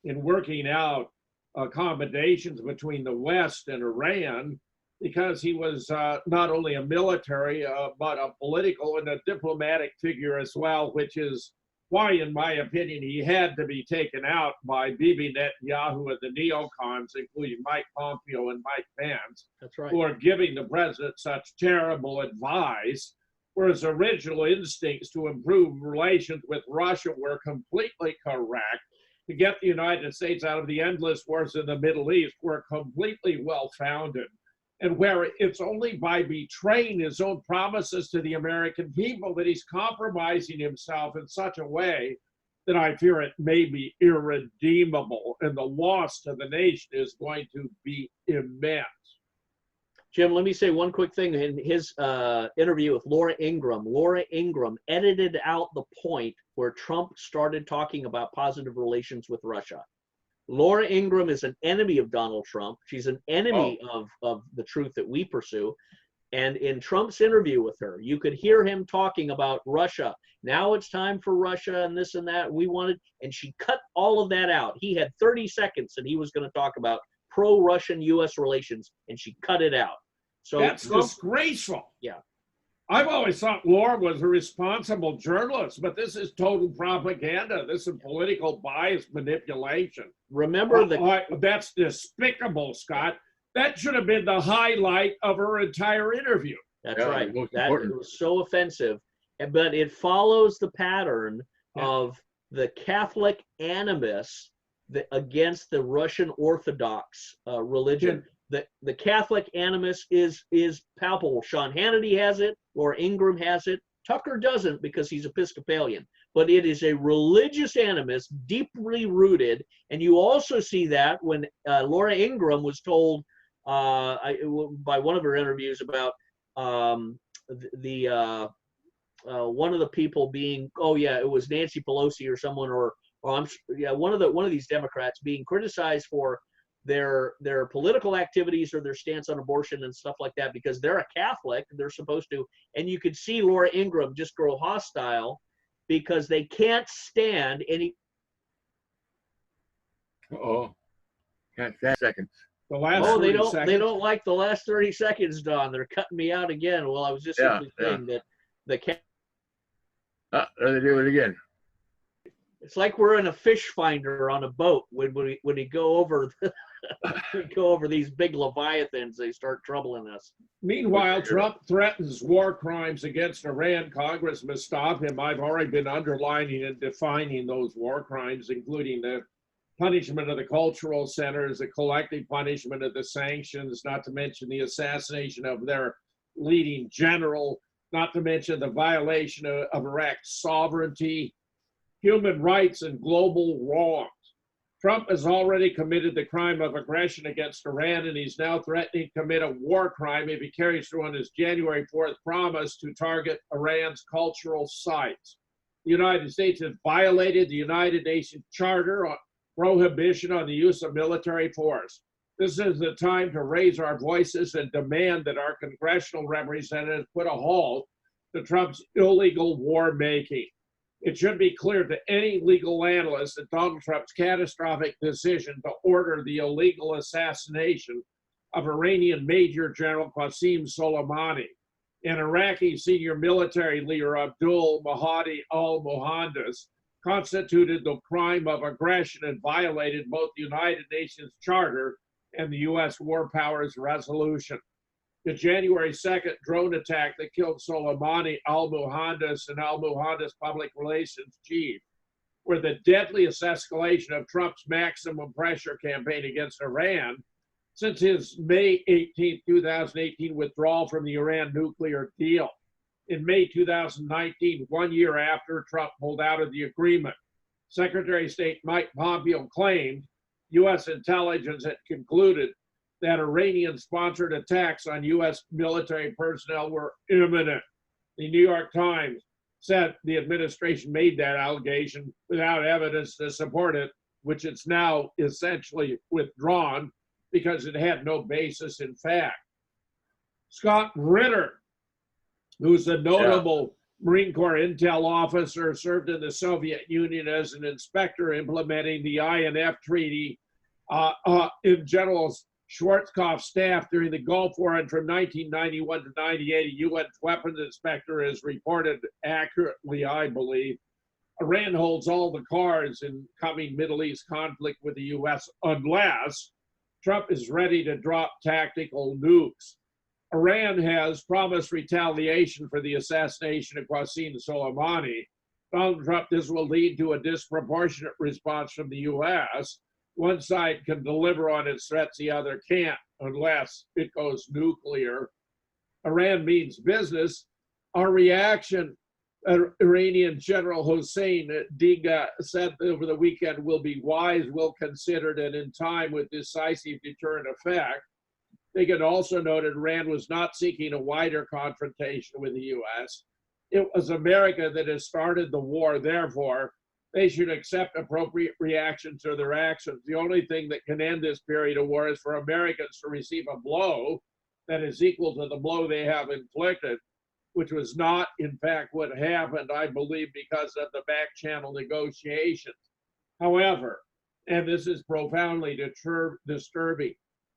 in working out accommodations between the West and Iran, because he was not only a military, but a political and a diplomatic figure as well, which is why, in my opinion, he had to be taken out by Bibi Netanyahu and the neocons, including Mike Pompeo and Mike Pence.
That's right.
Who are giving the president such terrible advice, whereas original instincts to improve relations with Russia were completely correct. To get the United States out of the endless wars in the Middle East were completely well-founded. And where it's only by betraying his own promises to the American people that he's compromising himself in such a way that I fear it may be irredeemable, and the loss to the nation is going to be immense.
Jim, let me say one quick thing. In his interview with Laura Ingraham edited out the point where Trump started talking about positive relations with Russia. Laura Ingraham is an enemy of Donald Trump. She's an enemy of the truth that we pursue. And in Trump's interview with her, you could hear him talking about Russia. Now it's time for Russia and this and that. And she cut all of that out. He had 30 seconds and he was going to talk about pro-Russian U.S. relations, and she cut it out. So
that's
Trump,
disgraceful.
Yeah.
I've always thought Laura was a responsible journalist, but this is total propaganda. This is political bias manipulation.
Remember
that's despicable, Scott. That should have been the highlight of her entire interview.
That's right. That was so offensive. But it follows the pattern of the Catholic animus against the Russian Orthodox religion. The Catholic animus is palpable. Sean Hannity has it. Laura Ingraham has it. Tucker doesn't because he's Episcopalian. But it is a religious animus, deeply rooted. And you also see that when Laura Ingraham was told by one of her interviews about one of the people being, it was Nancy Pelosi or someone, one of these Democrats being criticized for their political activities or their stance on abortion and stuff like that because they're a Catholic, they're supposed to, and you could see Laura Ingraham just grow hostile because they can't stand any.
Can't stand seconds.
The last
they don't like the last 30 seconds, Don. They're cutting me out again. Well, I was just simply saying that
there they do it again.
It's like we're in a fish finder on a boat. When we go over we go over these big leviathans, they start troubling us.
Meanwhile, Trump threatens war crimes against Iran. Congress must stop him. I've already been underlining and defining those war crimes, including the punishment of the cultural centers, the collective punishment of the sanctions, not to mention the assassination of their leading general, not to mention the violation of Iraq's sovereignty, human rights, and global wrongs. Trump has already committed the crime of aggression against Iran, and he's now threatening to commit a war crime if he carries through on his January 4th promise to target Iran's cultural sites. The United States has violated the United Nations Charter on prohibition on the use of military force. This is the time to raise our voices and demand that our congressional representatives put a halt to Trump's illegal war making. It should be clear to any legal analyst that Donald Trump's catastrophic decision to order the illegal assassination of Iranian Major General Qasem Soleimani and Iraqi senior military leader Abdul Mahdi al-Mohandes constituted the crime of aggression and violated both the United Nations Charter and the U.S. War Powers Resolution. The January 2nd drone attack that killed Soleimani, al-Mohandes, and al-Mohandes' public relations chief were the deadliest escalation of Trump's maximum pressure campaign against Iran since his May 18, 2018 withdrawal from the Iran nuclear deal. In May 2019, 1 year after Trump pulled out of the agreement, Secretary of State Mike Pompeo claimed U.S. intelligence had concluded that Iranian-sponsored attacks on U.S. military personnel were imminent. The New York Times said the administration made that allegation without evidence to support it, which it's now essentially withdrawn because it had no basis in fact. Scott Ritter, who's a notable Marine Corps intel officer, served in the Soviet Union as an inspector implementing the INF Treaty in General Schwarzkopf's staff during the Gulf War, and from 1991 to 98, a UN weapons inspector has reported accurately, I believe, Iran holds all the cards in coming Middle East conflict with the U.S. unless Trump is ready to drop tactical nukes. Iran has promised retaliation for the assassination of Qasem Soleimani. Donald Trump, this will lead to a disproportionate response from the U.S. One side can deliver on its threats, the other can't unless it goes nuclear. Iran means business. Our reaction, Iranian General Hossein Diga said over the weekend, will be wise, well considered, and in time with decisive deterrent effect. Diga also noted Iran was not seeking a wider confrontation with the U.S. It was America that has started the war, therefore, they should accept appropriate reactions to their actions. The only thing that can end this period of war is for Americans to receive a blow that is equal to the blow they have inflicted, which was not, in fact, what happened, I believe, because of the back channel negotiations. However, and this is profoundly disturbing,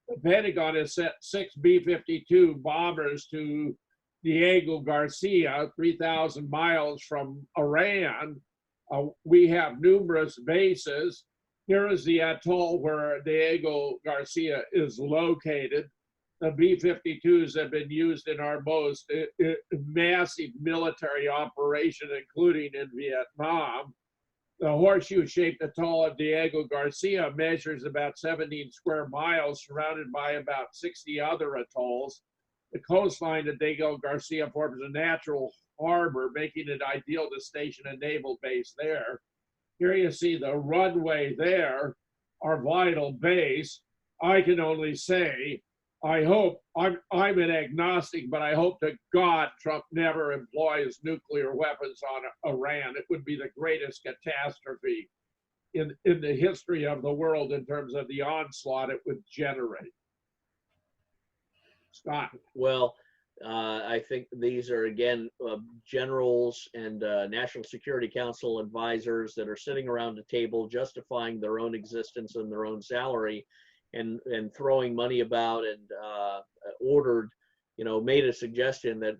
the Pentagon has sent 6 B-52 bombers to Diego Garcia, 3,000 miles from Iran. We have numerous bases. Here is the atoll where Diego Garcia is located. The B-52s have been used in our most massive military operation, including in Vietnam. The horseshoe-shaped atoll of Diego Garcia measures about 17 square miles, surrounded by about 60 other atolls. The coastline of Diego Garcia forms a natural harbor, making it ideal to station a naval base there. Here you see the runway there, our vital base. I can only say, I hope, I'm an agnostic, but I hope to God Trump never employs nuclear weapons on Iran. It would be the greatest catastrophe in the history of the world in terms of the onslaught it would generate. Scott.
Well, I think these are, again, generals and National Security Council advisors that are sitting around a table justifying their own existence and their own salary and throwing money about and ordered made a suggestion that,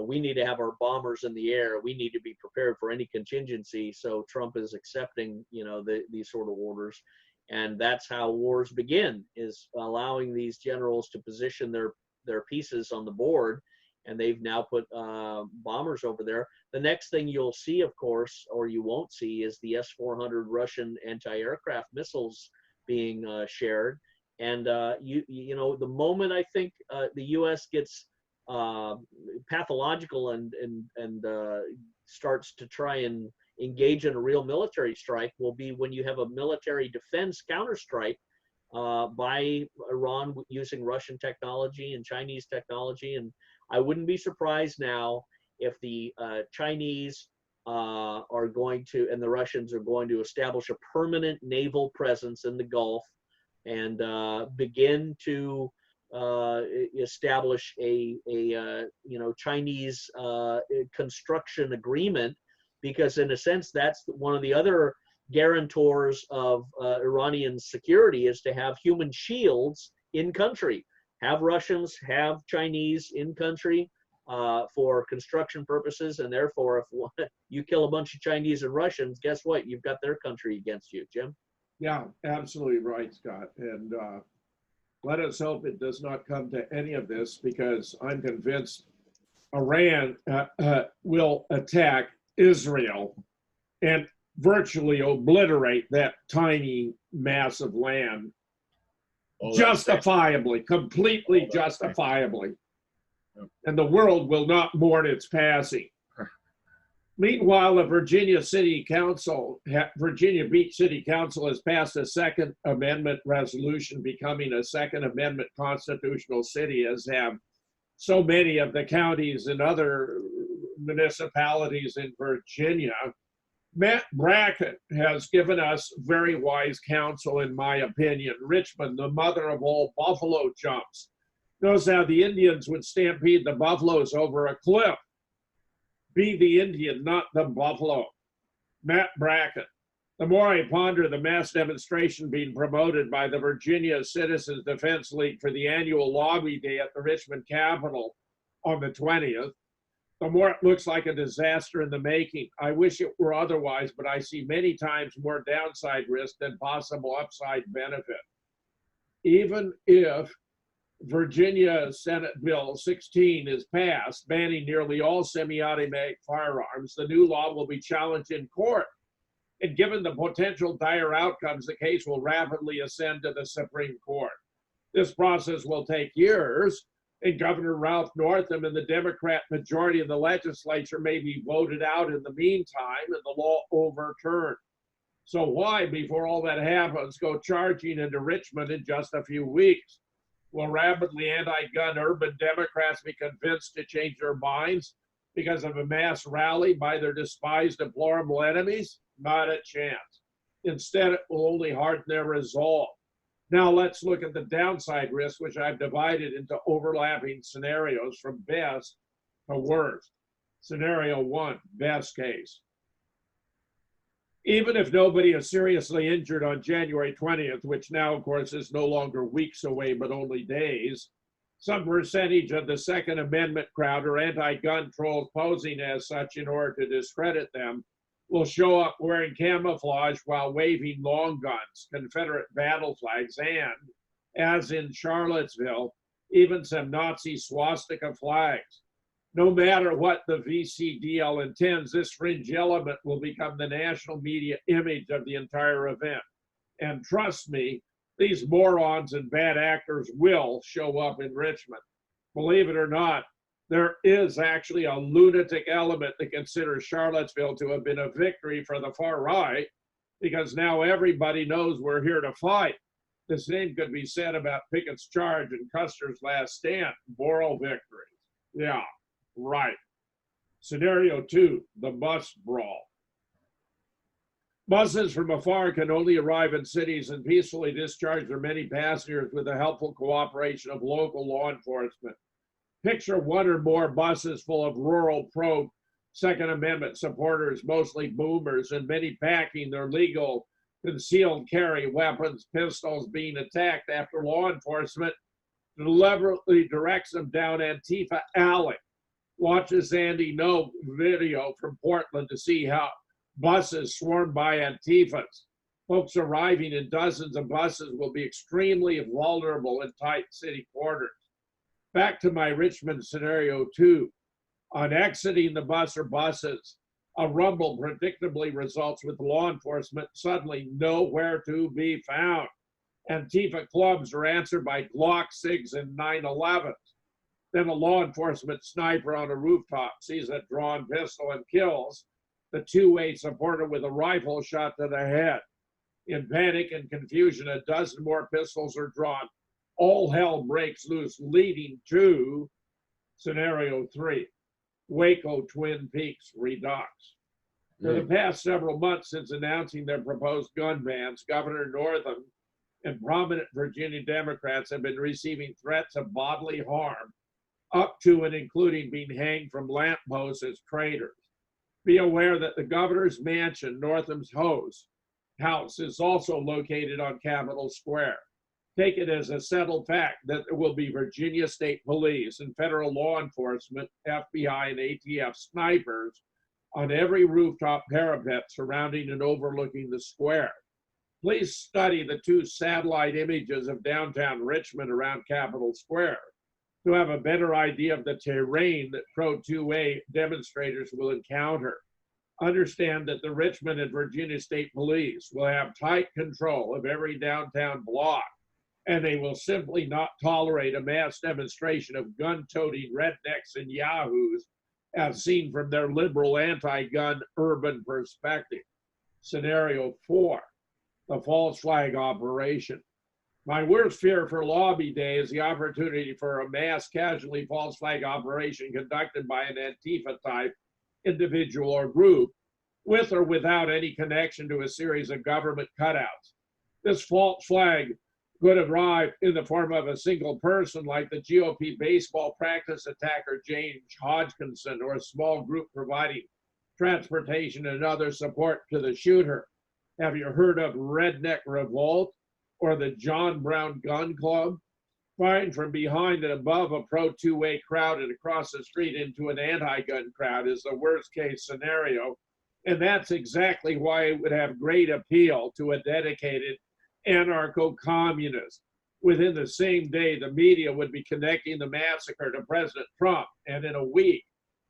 we need to have our bombers in the air. We need to be prepared for any contingency. So Trump is accepting, these sort of orders. And that's how wars begin, is allowing these generals to position their pieces on the board. And they've now put bombers over there. The next thing you'll see, of course, or you won't see, is the S-400 Russian anti-aircraft missiles being shared. And the moment I think the U.S. gets pathological and starts to try and engage in a real military strike will be when you have a military defense counterstrike by Iran using Russian technology and Chinese technology. And I wouldn't be surprised now if the Chinese are going to, and the Russians are going to establish a permanent naval presence in the Gulf and begin to establish a Chinese construction agreement, because in a sense that's one of the other guarantors of Iranian security, is to have human shields in country, have Russians, have Chinese in country for construction purposes, and therefore if you kill a bunch of Chinese and Russians, guess what? You've got their country against you, Jim.
Yeah, absolutely right, Scott. And let us hope it does not come to any of this, because I'm convinced Iran will attack Israel and virtually obliterate that tiny mass of land justifiably, completely justifiably. And the world will not mourn its passing. Meanwhile, the Virginia Beach City Council has passed a Second Amendment resolution becoming a Second Amendment constitutional city, as have so many of the counties and other municipalities in Virginia. Matt Brackett has given us very wise counsel, in my opinion. Richmond, the mother of all buffalo jumps, knows how the Indians would stampede the buffaloes over a cliff. Be the Indian, not the buffalo. Matt Brackett. The more I ponder the mass demonstration being promoted by the Virginia Citizens Defense League for the annual lobby day at the Richmond Capitol on the 20th, the more it looks like a disaster in the making. I wish it were otherwise, but I see many times more downside risk than possible upside benefit. Even if Virginia Senate Bill 16 is passed, banning nearly all semi-automatic firearms, the new law will be challenged in court. And given the potential dire outcomes, the case will rapidly ascend to the Supreme Court. This process will take years, and Governor Ralph Northam and the Democrat majority of the legislature may be voted out in the meantime and the law overturned. So why, before all that happens, go charging into Richmond in just a few weeks? Will rapidly anti-gun urban Democrats be convinced to change their minds because of a mass rally by their despised, deplorable enemies? Not a chance. Instead, it will only harden their resolve. Now let's look at the downside risk, which I've divided into overlapping scenarios from best to worst. Scenario 1, best case. Even if nobody is seriously injured on January 20th, which now, of course, is no longer weeks away, but only days, some percentage of the Second Amendment crowd or anti-gun trolls posing as such in order to discredit them will show up wearing camouflage while waving long guns, Confederate battle flags, and, as in Charlottesville, even some Nazi swastika flags. No matter what the VCDL intends, this fringe element will become the national media image of the entire event. And trust me, these morons and bad actors will show up in Richmond. Believe it or not, there is actually a lunatic element that considers Charlottesville to have been a victory for the far right, because now everybody knows we're here to fight. The same could be said about Pickett's charge and Custer's last stand, moral victories. Yeah. Right. Scenario 2, the bus brawl. Buses from afar can only arrive in cities and peacefully discharge their many passengers with the helpful cooperation of local law enforcement. Picture one or more buses full of rural pro-Second Amendment supporters, mostly boomers, and many packing their legal concealed carry weapons, pistols, being attacked after law enforcement deliberately directs them down Antifa Alley. Watch this Andy No video from Portland to see how buses swarmed by Antifas. Folks arriving in dozens of buses will be extremely vulnerable in tight city quarters. Back to my Richmond scenario 2. On exiting the bus or buses, a rumble predictably results with law enforcement suddenly nowhere to be found. Antifa clubs are answered by Glock 6 and 911s. Then a law enforcement sniper on a rooftop sees a drawn pistol and kills the two-way supporter with a rifle shot to the head. In panic and confusion, a dozen more pistols are drawn. All hell breaks loose, leading to scenario 3, Waco Twin Peaks Redux. For the past several months since announcing their proposed gun bans, Governor Northam and prominent Virginia Democrats have been receiving threats of bodily harm, up to and including being hanged from lampposts as traitors. Be aware that the governor's mansion, Northam's house, is also located on Capitol Square. Take it as a settled fact that there will be Virginia State Police and federal law enforcement, FBI and ATF snipers on every rooftop parapet surrounding and overlooking the square. Please study the 2 satellite images of downtown Richmond around Capitol Square to have a better idea of the terrain that pro-2A demonstrators will encounter. Understand that the Richmond and Virginia State Police will have tight control of every downtown block, and they will simply not tolerate a mass demonstration of gun-toting rednecks and yahoos as seen from their liberal anti-gun urban perspective. Scenario 4, the false flag operation. My worst fear for Lobby Day is the opportunity for a mass casualty false flag operation conducted by an Antifa-type individual or group, with or without any connection to a series of government cutouts. This false flag could arrive in the form of a single person like the GOP baseball practice attacker James Hodgkinson, or a small group providing transportation and other support to the shooter. Have you heard of Redneck Revolt or the John Brown Gun Club? Firing from behind and above a pro-2A crowd and across the street into an anti-gun crowd is the worst case scenario. And that's exactly why it would have great appeal to a dedicated anarcho-communist. Within the same day, the media would be connecting the massacre to President Trump, and in a week,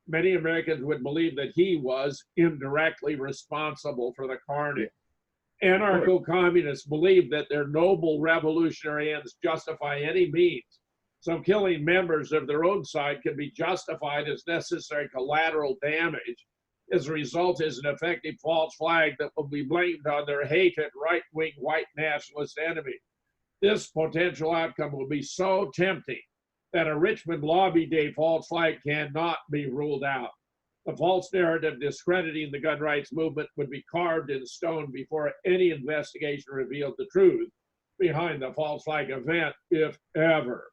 many Americans would believe that he was indirectly responsible for the carnage. Anarcho-communists believe that their noble revolutionary ends justify any means, so killing members of their own side can be justified as necessary collateral damage. As a result, is an effective false flag that will be blamed on their hated right-wing white nationalist enemy. This potential outcome will be so tempting that a Richmond Lobby Day false flag cannot be ruled out. The false narrative discrediting the gun rights movement would be carved in stone before any investigation revealed the truth behind the false flag event, if ever.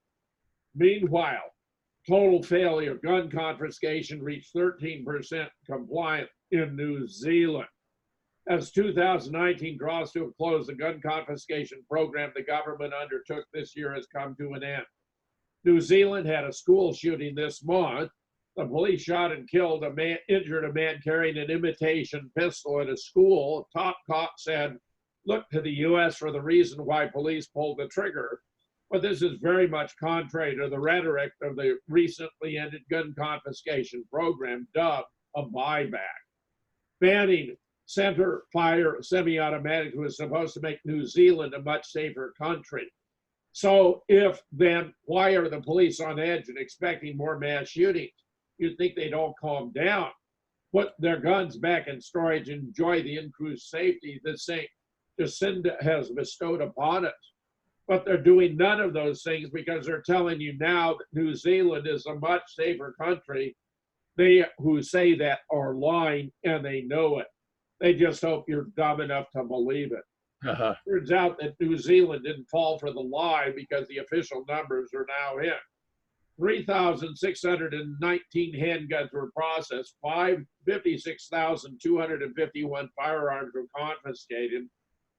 Meanwhile, total failure gun confiscation reached 13% compliant in New Zealand. As 2019 draws to a close, the gun confiscation program the government undertook this year has come to an end. New Zealand had a school shooting this month. The police shot and killed a man, injured a man carrying an imitation pistol at a school. A top cop said, "Look to the U.S. for the reason why police pulled the trigger." But this is very much contrary to the rhetoric of the recently ended gun confiscation program, dubbed a buyback. Banning center fire semi-automatic was supposed to make New Zealand a much safer country. So if then, why are the police on edge and expecting more mass shootings? You'd think they'd all calm down, put their guns back in storage, and enjoy the increased safety that St. Jacinda has bestowed upon us. But they're doing none of those things because they're telling you now that New Zealand is a much safer country. They who say that are lying, and they know it. They just hope you're dumb enough to believe it. Turns out that New Zealand didn't fall for the lie because the official numbers are now in. 3,619 handguns were processed, 56,251 firearms were confiscated.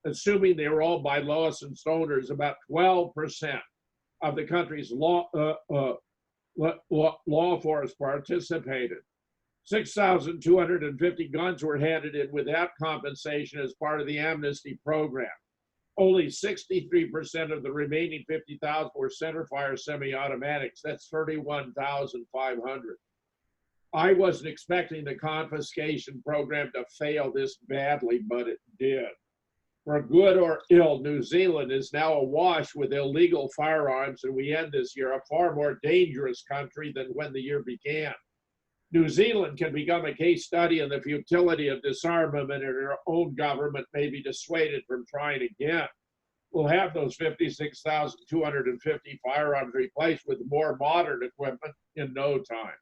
Assuming they were all by licensed owners, about 12% of the country's law force participated. 6,250 guns were handed in without compensation as part of the amnesty program. Only 63% of the remaining 50,000 were centerfire semi-automatics. That's 31,500. I wasn't expecting the confiscation program to fail this badly, but it did. For good or ill, New Zealand is now awash with illegal firearms, and we end this year a far more dangerous country than when the year began. New Zealand can become a case study in the futility of disarmament, and our own government may be dissuaded from trying again. We'll have those 56,250 firearms replaced with more modern equipment in no time.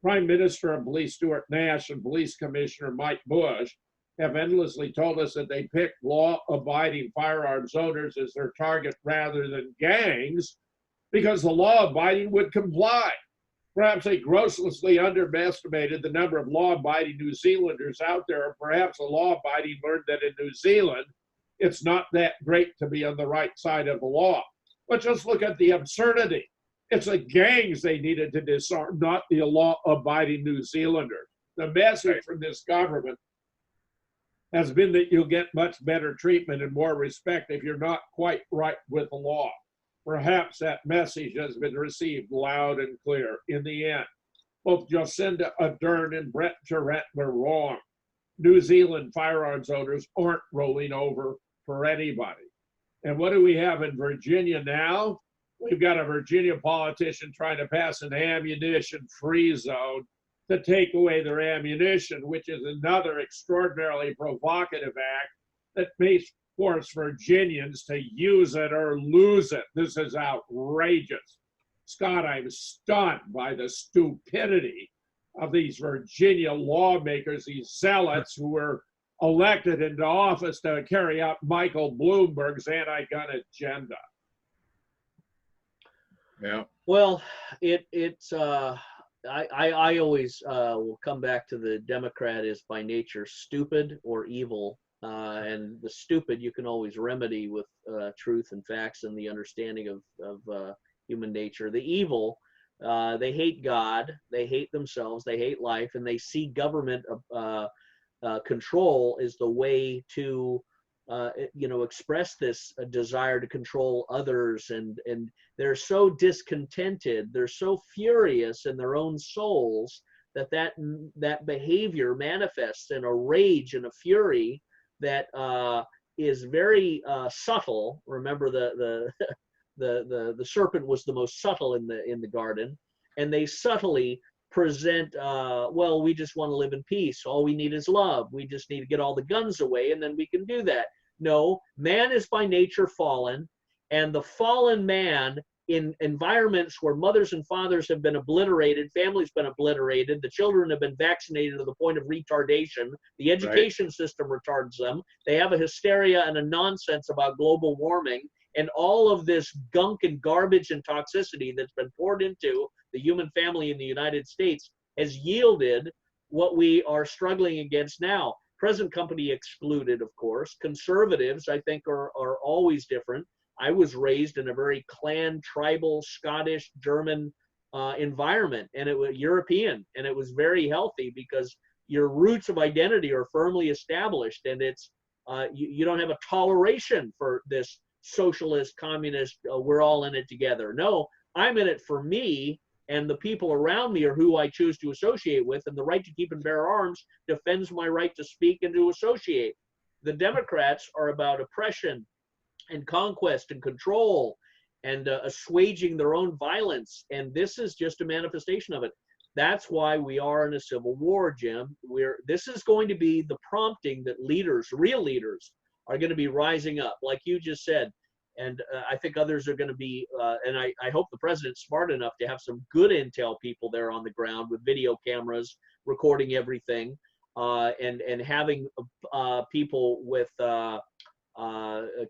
Prime Minister and Police Stuart Nash and Police Commissioner Mike Bush have endlessly told us that they pick law-abiding firearms owners as their target rather than gangs because the law-abiding would comply. Perhaps they grossly underestimated the number of law-abiding New Zealanders out there, or perhaps the law-abiding learned that in New Zealand, it's not that great to be on the right side of the law. But just look at the absurdity. It's the gangs they needed to disarm, not the law-abiding New Zealanders. The message from this government has been that you'll get much better treatment and more respect if you're not quite right with the law. Perhaps that message has been received loud and clear. In the end, both Jacinda Ardern and Brett Jarrett were wrong. New Zealand firearms owners aren't rolling over for anybody. And what do we have in Virginia now? We've got a Virginia politician trying to pass an ammunition-free zone to take away their ammunition, which is another extraordinarily provocative act that may force Virginians to use it or lose it. This is outrageous. Scott, I'm stunned by the stupidity of these Virginia lawmakers, these zealots who were elected into office to carry out Michael Bloomberg's anti-gun agenda.
Yeah.
Well, I always will come back to the Democrat is by nature stupid or evil. And the stupid you can always remedy with truth and facts and the understanding of human nature. The evil, they hate God, they hate themselves, they hate life, and they see government control is the way to express this desire to control others, and they're so discontented, they're so furious in their own souls that behavior manifests in a rage and a fury that is very subtle. Remember, the serpent was the most subtle in the garden, and they subtly present, well, we just want to live in peace. All we need is love. We just need to get all the guns away, and then we can do that. No, man is by nature fallen, and the fallen man in environments where mothers and fathers have been obliterated, families been obliterated, the children have been vaccinated to the point of retardation, the education system retards them, they have a hysteria and a nonsense about global warming, and all of this gunk and garbage and toxicity that's been poured into the human family in the United States has yielded what we are struggling against now. Present company excluded, of course. Conservatives, I think, are always different. I was raised in a very clan, tribal, Scottish, German environment, and it was European, and it was very healthy because your roots of identity are firmly established, and it's you don't have a toleration for this socialist, communist, we're all in it together. No, I'm in it for me, and the people around me are who I choose to associate with, and the right to keep and bear arms defends my right to speak and to associate. The Democrats are about oppression and conquest and control and assuaging their own violence, and this is just a manifestation of it. That's why we are in a civil war, Jim. This is going to be the prompting that leaders, real leaders, are going to be rising up, like you just said. And I think others are going to be, and I hope the president's smart enough to have some good intel people there on the ground with video cameras recording everything, and having people with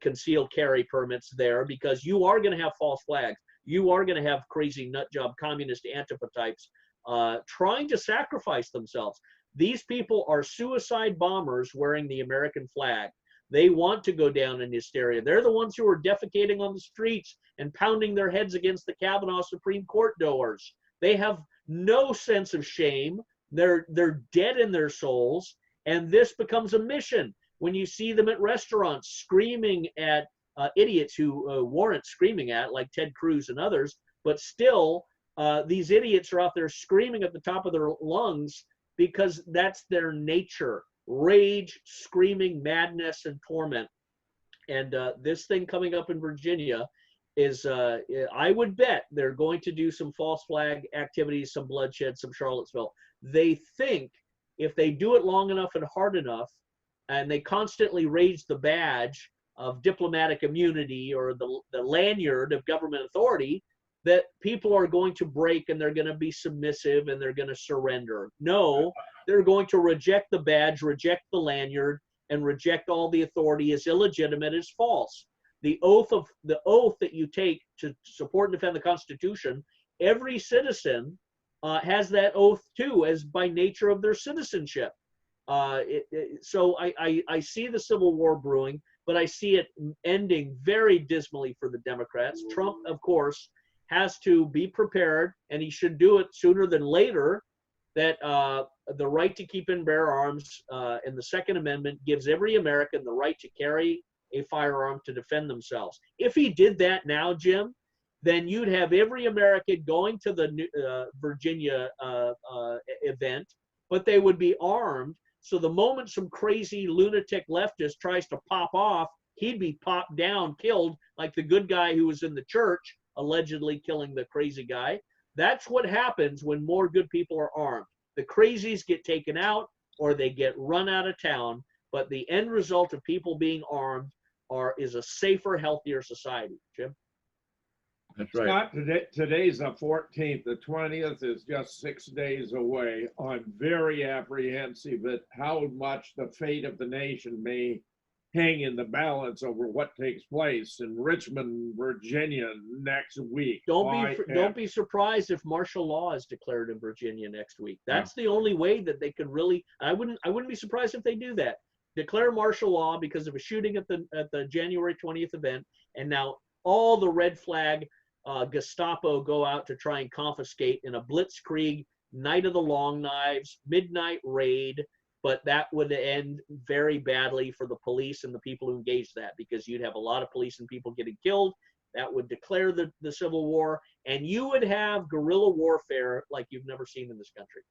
concealed carry permits there, because you are going to have false flags. You are going to have crazy nut job communist Antifa types trying to sacrifice themselves. These people are suicide bombers wearing the American flag. They want to go down in hysteria. They're the ones who are defecating on the streets and pounding their heads against the Kavanaugh Supreme Court doors. They have no sense of shame. They're dead in their souls, and this becomes a mission. When you see them at restaurants screaming at idiots who warrant screaming at, like Ted Cruz and others, but still these idiots are out there screaming at the top of their lungs because that's their nature. Rage, screaming, madness, and torment. And this thing coming up in Virginia is, I would bet they're going to do some false flag activities, some bloodshed, some Charlottesville. They think if they do it long enough and hard enough, and they constantly raise the badge of diplomatic immunity or the lanyard of government authority, that people are going to break and they're going to be submissive and they're going to surrender. No, they're going to reject the badge, reject the lanyard, and reject all the authority as illegitimate, as false. The oath that you take to support and defend the Constitution, every citizen has that oath too, as by nature of their citizenship. So I see the Civil War brewing, but I see it ending very dismally for the Democrats. Trump, of course, has to be prepared, and he should do it sooner than later, that the right to keep and bear arms in the Second Amendment gives every American the right to carry a firearm to defend themselves. If he did that now, Jim, then you'd have every American going to the Virginia event, but they would be armed. So the moment some crazy lunatic leftist tries to pop off, he'd be popped down, killed, like the good guy who was in the church, allegedly killing the crazy guy. That's what happens when more good people are armed. The crazies get taken out or they get run out of town, but the end result of people being armed is a safer, healthier society. Jim?
That's right.
Scott, today's the 14th. The 20th is just 6 days away. I'm very apprehensive at how much the fate of the nation may hang in the balance over what takes place in Richmond, Virginia next week.
Don't be surprised if martial law is declared in Virginia next week. That's the only way that they could really. I wouldn't be surprised if they do that. Declare martial law because of a shooting at the January 20th event, and now all the red flag Gestapo go out to try and confiscate in a blitzkrieg, night of the long knives, midnight raid. But that would end very badly for the police and the people who engaged that, because you'd have a lot of police and people getting killed. That would declare the Civil War, and you would have guerrilla warfare like you've never seen in this country.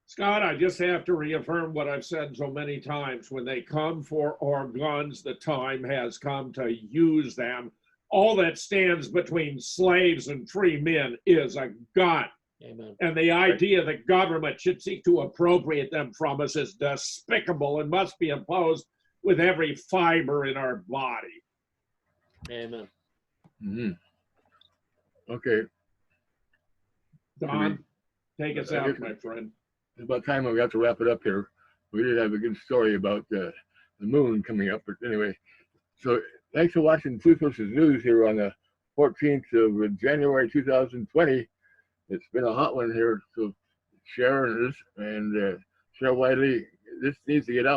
Scott, I just have to reaffirm what I've said so many times. When they come for our guns, the time has come to use them. All that stands between slaves and free men is a gun.
Amen.
And the idea that government should seek to appropriate them from us is despicable and must be opposed with every fiber in our body.
Amen.
Mm-hmm. Okay.
Don, take us out, my friend.
It's about time we have to wrap it up here. We did have a good story about the moon coming up, but anyway. So thanks for watching Truth versus News here on the 14th of January 2020. It's been a hot one here, so share this and share widely. This needs to get out.